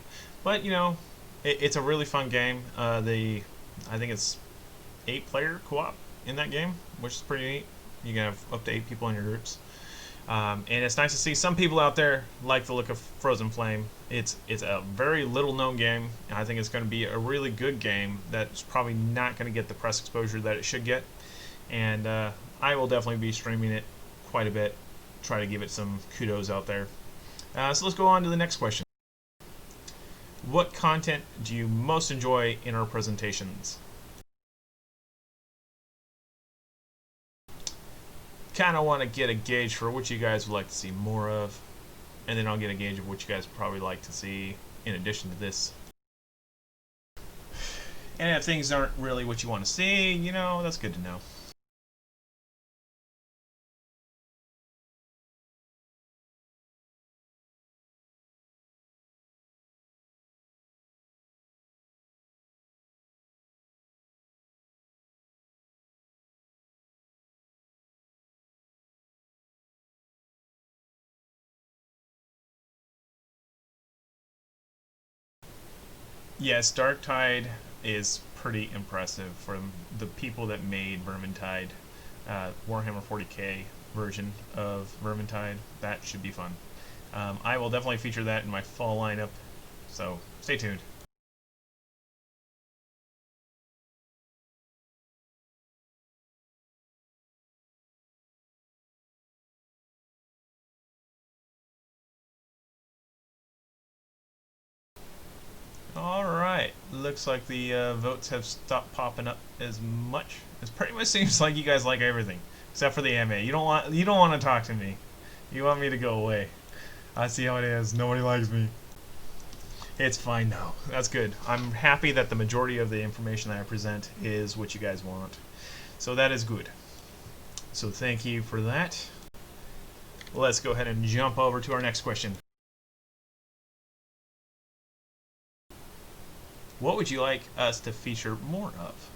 But, you know, it's a really fun game. I think it's 8-player co-op in that game, which is pretty neat. You can have up to 8 people in your groups. And it's nice to see some people out there like the look of Frozen Flame. It's a very little known game. I think it's going to be a really good game that's probably not going to get the press exposure that it should get. And I will definitely be streaming it quite a bit. Try to give it some kudos out there. So let's go on to the next question. What content do you most enjoy in our presentations? Kind of want to get a gauge for what you guys would like to see more of, and then I'll get a gauge of what you guys would probably like to see in addition to this. And if things aren't really what you want to see, you know, that's good to know. Yes, Darktide is pretty impressive from the people that made Vermintide. Warhammer 40k version of Vermintide. That should be fun. I will definitely feature that in my fall lineup, so stay tuned. Alright, looks like the votes have stopped popping up as much. It pretty much seems like you guys like everything, except for the MA. You don't want to talk to me. You want me to go away. I see how it is. Nobody likes me. It's fine now. That's good. I'm happy that the majority of the information that I present is what you guys want. So that is good. So thank you for that. Let's go ahead and jump over to our next question. What would you like us to feature more of?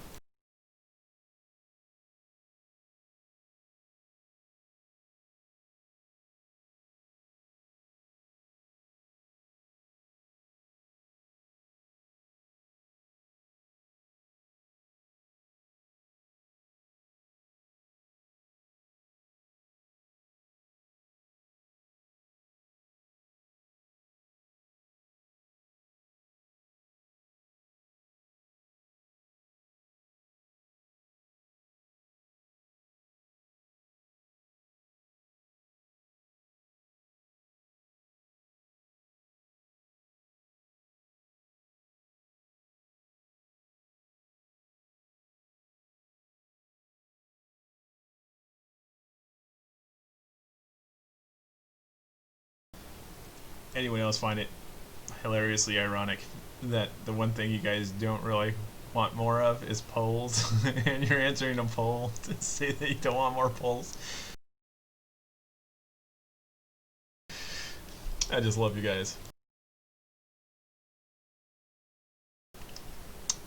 Anyone else find it hilariously ironic that the one thing you guys don't really want more of is polls, and you're answering a poll to say that you don't want more polls? I just love you guys.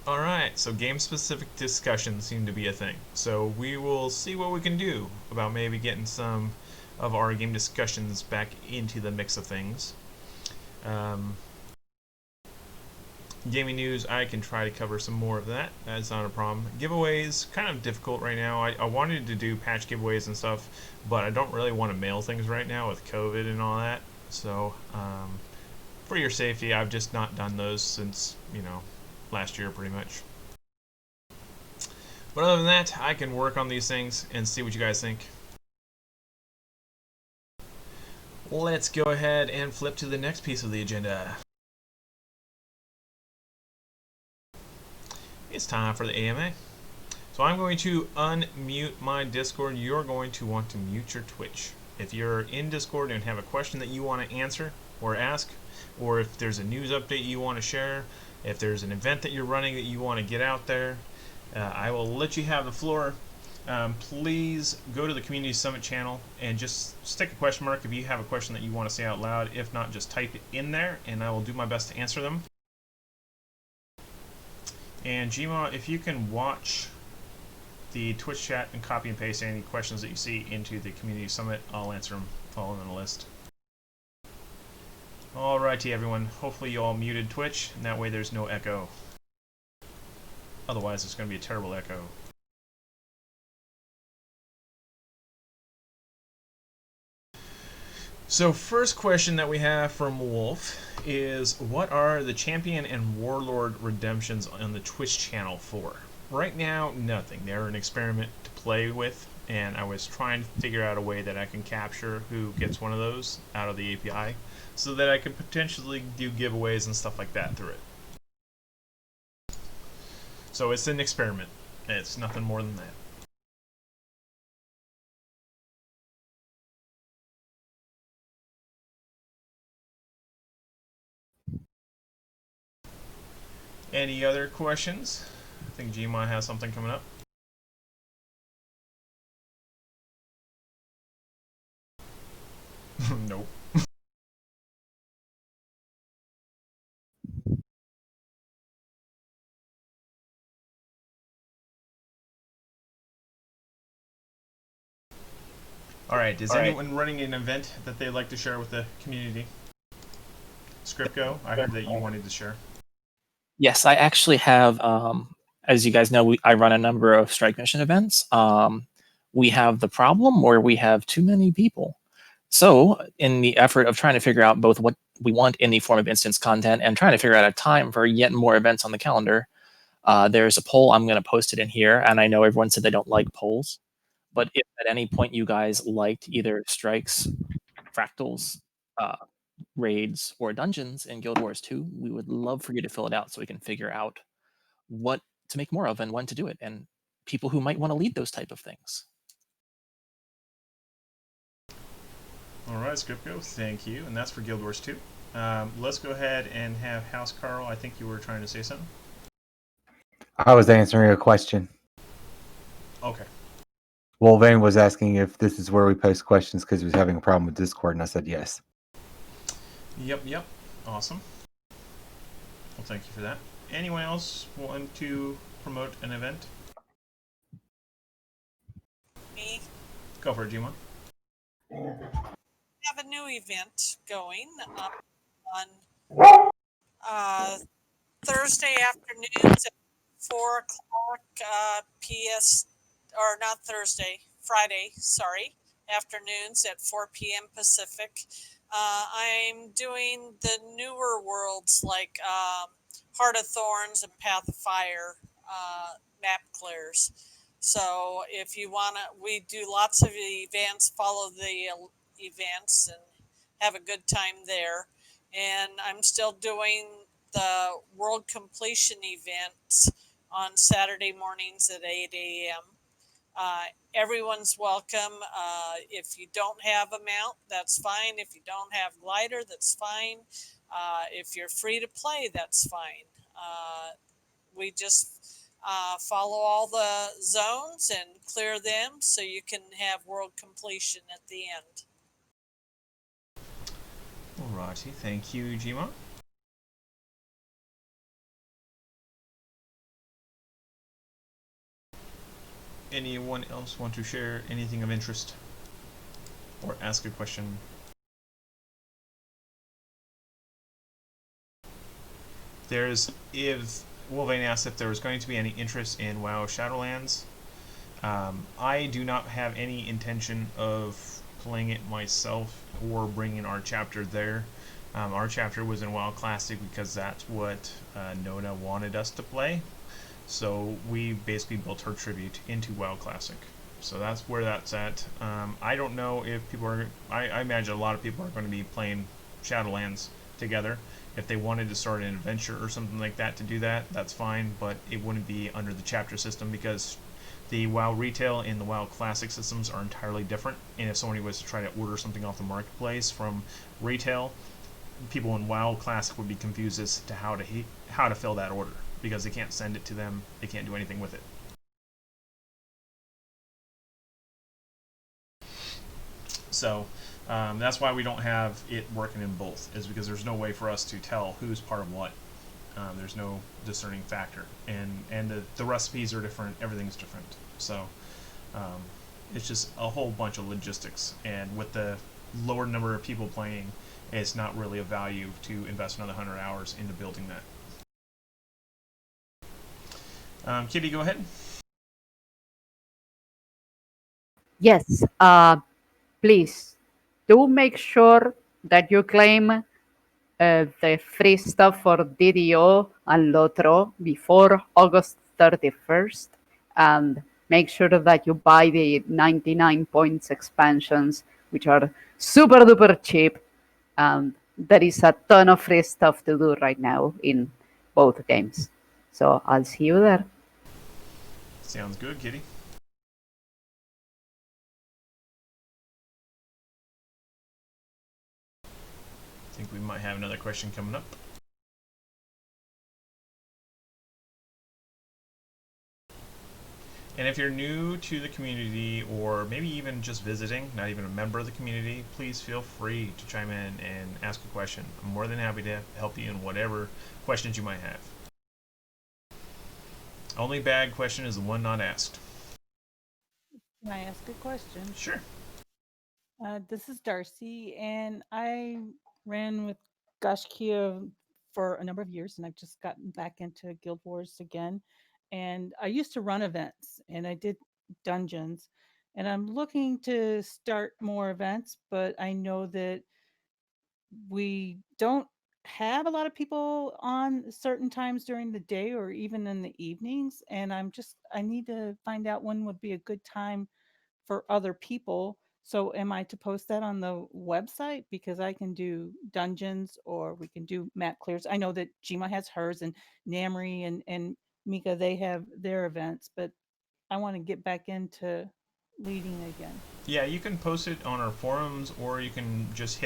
Alright, so game-specific discussions seem to be a thing. So we will see what we can do about maybe getting some of our game discussions back into the mix of things. Gaming news, I can try to cover some more of that. That's not a problem. Giveaways, kind of difficult right now. I wanted to do patch giveaways and stuff, but I don't really want to mail things right now with COVID and all that. So, for your safety, I've just not done those since, last year pretty much. But other than that, I can work on these things and see what you guys think. Let's go ahead and flip to the next piece of the agenda. It's time for the AMA. So I'm going to unmute my Discord. You're going to want to mute your Twitch. If you're in Discord and have a question that you want to answer or ask, or if there's a news update you want to share, if there's an event that you're running that you want to get out there, I will let you have the floor. Please go to the Community Summit channel and just stick a question mark if you have a question that you want to say out loud. If not, just type it in there and I will do my best to answer them. And Gma, if you can watch the Twitch chat and copy and paste any questions that you see into the Community Summit, I'll answer them following the list. Alrighty everyone, hopefully you all muted Twitch, and that way there's no echo. Otherwise it's going to be a terrible echo. So first question that we have from Wolf is, what are the Champion and Warlord redemptions on the Twitch channel for? Right now, nothing. They're an experiment to play with, and I was trying to figure out a way that I can capture who gets one of those out of the API, so that I could potentially do giveaways and stuff like that through it. So it's an experiment. It's nothing more than that. Any other questions? I think Gmon has something coming up. Nope. Alright, is anyone running an event that they'd like to share with the community? Scriptgo, I heard that you wanted to share. Yes, I actually have, as you guys know, I run a number of strike mission events. We have the problem where we have too many people. So, in the effort of trying to figure out both what we want in the form of instance content and trying to figure out a time for yet more events on the calendar, there's a poll. I'm going to post it in here. And I know everyone said they don't like polls, but if at any point you guys liked either strikes, fractals, uh, raids, or dungeons in Guild Wars 2, we would love for you to fill it out so we can figure out what to make more of and when to do it, and people who might want to lead those type of things. All right, Scriptgo, thank you. And that's for Guild Wars 2. Let's go ahead and have House Carl. I think you were trying to say something. I was answering a question. Okay. Wolvane was asking if this is where we post questions because he was having a problem with Discord, and I said yes. Yep. Awesome. Well, thank you for that. Anyone else want to promote an event? Me. Go for it, Jima. Have a new event going on Thursday afternoons at 4 o'clock PS, or not Thursday, Friday, sorry, afternoons at 4 p.m. Pacific. I'm doing the newer worlds like Heart of Thorns and Path of Fire map clears. So if you want to, we do lots of events, follow the events and have a good time there. And I'm still doing the world completion events on Saturday mornings at 8 a.m. Everyone's welcome. If you don't have a mount, that's fine. If you don't have glider, that's fine. If you're free to play, that's fine. We just follow all the zones and clear them so you can have world completion at the end. Alrighty, thank you, Jima. Anyone else want to share anything of interest or ask a question? If Wolvane asked if there was going to be any interest in WoW Shadowlands, I do not have any intention of playing it myself or bringing our chapter there. Our chapter was in WoW Classic because that's what Nona wanted us to play. So we basically built her tribute into WoW Classic. So that's where that's at. I don't know if people are... I imagine a lot of people are going to be playing Shadowlands together. If they wanted to start an adventure or something like that to do that, that's fine, but it wouldn't be under the chapter system because the WoW Retail and the WoW Classic systems are entirely different. And if somebody was to try to order something off the marketplace from Retail, people in WoW Classic would be confused as to how to fill that order because they can't send it to them, they can't do anything with it. So that's why we don't have it working in both, is because there's no way for us to tell who's part of what. There's no discerning factor, and the recipes are different, everything's different. So it's just a whole bunch of logistics, and with the lower number of people playing, it's not really of value to invest another 100 hours into building that. Kitty, go ahead. Yes, please do make sure that you claim the free stuff for DDO and Lotro before August 31st, and make sure that you buy the 99 points expansions, which are super duper cheap, and there is a ton of free stuff to do right now in both games. So I'll see you there. Sounds good, Kitty. I think we might have another question coming up. And if you're new to the community, or maybe even just visiting, not even a member of the community, please feel free to chime in and ask a question. I'm more than happy to help you in whatever questions you might have. Only bad question is the one not asked. Can I ask a question? Sure. This is Darcy, and I ran with Gaiscioch for a number of years, and I've just gotten back into Guild Wars again. And I used to run events, and I did dungeons, and I'm looking to start more events, but I know that we don't have a lot of people on certain times during the day or even in the evenings, and I need to find out when would be a good time for other people. So am I to post that on the website? Because I can do dungeons or we can do map clears. I know that Jima has hers and Namri and Mika, they have their events, but I want to get back into leading again. Yeah, you can post it on our forums, or you can just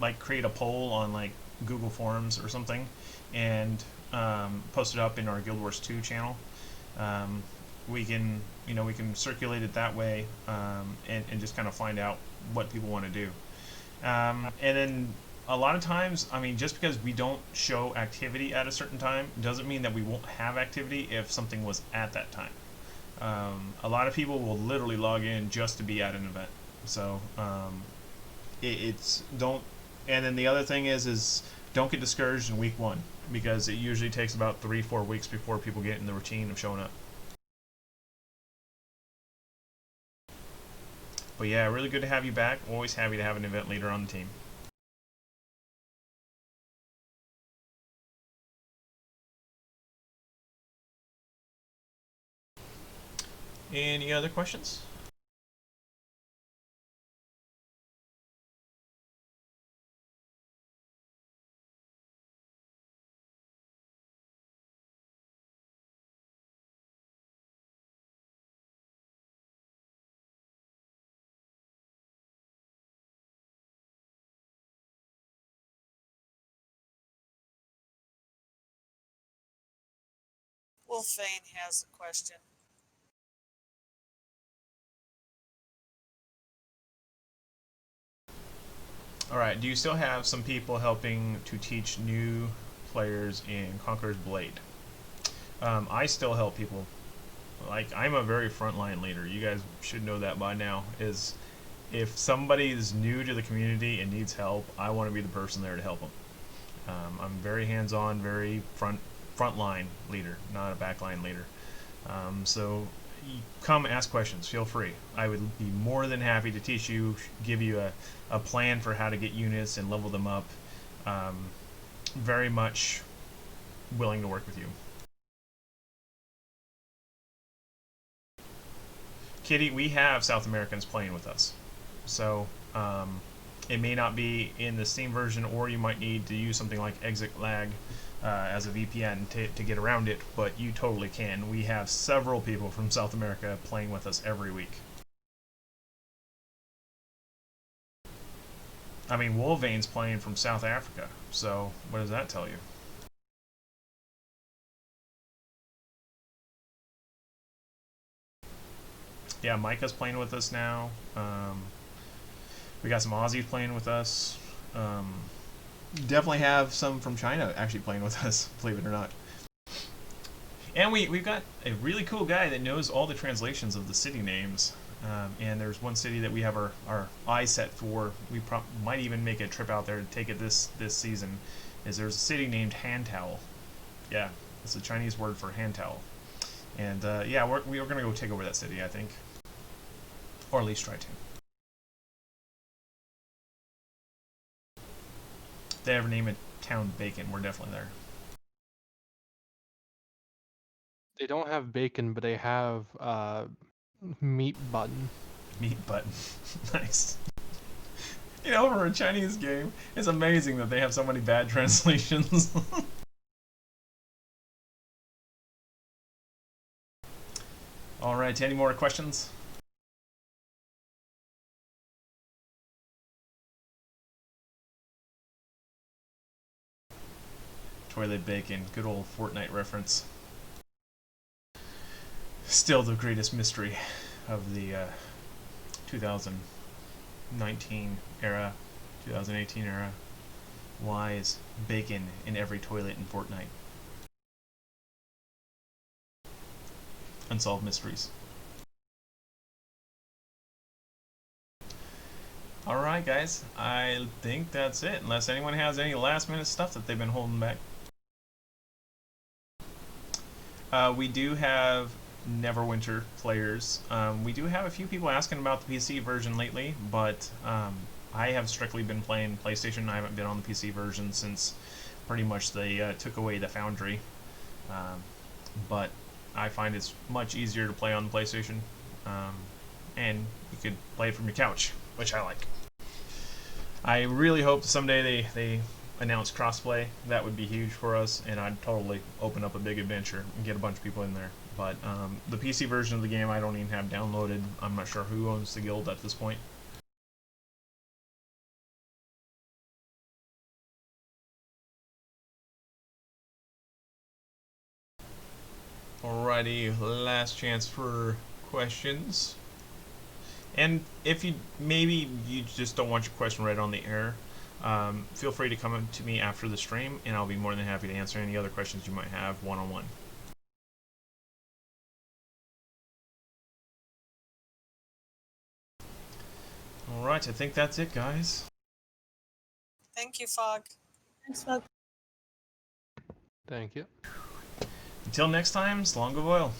like create a poll on like Google Forums or something, and post it up in our Guild Wars 2 channel. Um, we can, we can circulate it that way, and just kind of find out what people want to do. And then a lot of times, I mean, just because we don't show activity at a certain time doesn't mean that we won't have activity if something was at that time. A lot of people will literally log in just to be at an event. So it's don't. And then the other thing is don't get discouraged in week one, because it usually takes about 3-4 weeks before people get in the routine of showing up. But yeah, really good to have you back. Always happy to have an event leader on the team. Any other questions? Wolfane has a question. Alright, do you still have some people helping to teach new players in Conqueror's Blade? I still help people. Like, I'm a very frontline leader. You guys should know that by now. Is if somebody is new to the community and needs help, I want to be the person there to help them. I'm very hands-on, very frontline leader, not a backline leader. So come ask questions. Feel free. I would be more than happy to teach you, give you a plan for how to get units and level them up. Very much willing to work with you. Kitty, we have South Americans playing with us. So it may not be in the Steam version, or you might need to use something like exit lag as a VPN to get around it, but you totally can. We have several people from South America playing with us every week. I mean, Wolvane's playing from South Africa, so what does that tell you? Yeah, Micah's playing with us now. We got some Aussies playing with us. Definitely have some from China actually playing with us, believe it or not. And we've got a really cool guy that knows all the translations of the city names. And there's one city that we have our eye set for. We might even make a trip out there to take it this season. There's a city named Hand Towel. Yeah, it's a Chinese word for hand towel. And yeah, we're going to go take over that city, I think. Or at least try to. If they ever name a town Bacon, we're definitely there. They don't have bacon, but they have meat button. Meat button. Nice. You know, for a Chinese game, it's amazing that they have so many bad translations. Alright, any more questions? Toilet bacon, good old Fortnite reference. Still the greatest mystery of the 2019 era, 2018 era. Why is bacon in every toilet in Fortnite? Unsolved mysteries. Alright guys, I think that's it, unless anyone has any last minute stuff that they've been holding back. We do have Neverwinter players. We do have a few people asking about the PC version lately, but I have strictly been playing PlayStation. I haven't been on the PC version since pretty much they took away the Foundry. But I find it's much easier to play on the PlayStation, and you could play it from your couch, which I like. I really hope someday they announce crossplay. That would be huge for us, and I'd totally open up a big adventure and get a bunch of people in there. But the PC version of the game I don't even have downloaded. I'm not sure who owns the guild at this point. Alrighty, last chance for questions. And if maybe you just don't want your question right on the air, feel free to come up to me after the stream, and I'll be more than happy to answer any other questions you might have one-on-one. Alright, I think that's it, guys. Thank you, Fog. Thanks, Fog. Thank you. Until next time, Slong of Oil.